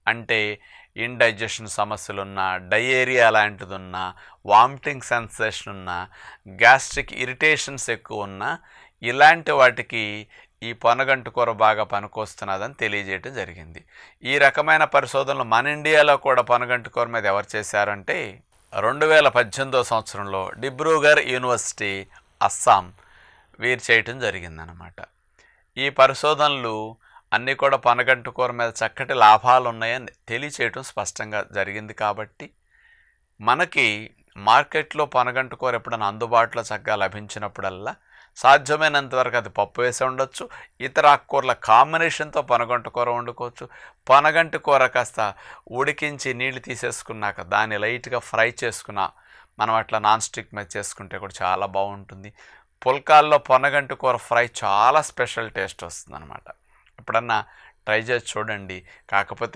అంటే ఇండైజెషన్ సమస్యలున్నా, diarrhoea లాంటిదున్నా, vomiting sensation ఉన్నా, గ్యాస్ట్రిక్ ఇరిటేషన్స్ ఎక్కువ ఉన్నా, ఇలాంటి వాటికి ఈ పొనగంటి కూర బాగా పనికొస్తున్నదని తెలియజేయడం జరిగింది. ఈ రకమైన పరిశోధనలు మన ఇండియాలో కూడా పొనగంటి కూర మీద ఎవరు చేశారంటే 2018 సంవత్సరంలో డిబ్రూగర్ యూనివర్సిటీ, అస్సాం వీరు చేయటం జరిగిందనమాట. ఈ పరిశోధనలు అన్నీ కూడా పొనగంటి కూర మీద చక్కటి లాభాలు ఉన్నాయని తెలియచేయటం స్పష్టంగా జరిగింది. కాబట్టి మనకి మార్కెట్లో పొనగంటి కూర ఎప్పుడైనా అందుబాటులో చక్కగా లభించినప్పుడల్లా సాధ్యమైనంత వరకు అది పప్పు వేసి ఉండొచ్చు, ఇతర ఆకుకూరల కాంబినేషన్తో పొనగంటి కూర వండుకోవచ్చు. పొనగంటి కూర కాస్త ఉడికించి నీళ్లు తీసేసుకున్నాక దాన్ని లైట్గా ఫ్రై చేసుకున్న మనం అట్లా నాన్ స్టిక్ మీద చేసుకుంటే కూడా చాలా బాగుంటుంది. పుల్కాల్లో పొనగంటి కూర ఫ్రై చాలా స్పెషల్ టేస్ట్ వస్తుంది అనమాట. ఎప్పుడన్నా ట్రై చేసి చూడండి. కాకపోతే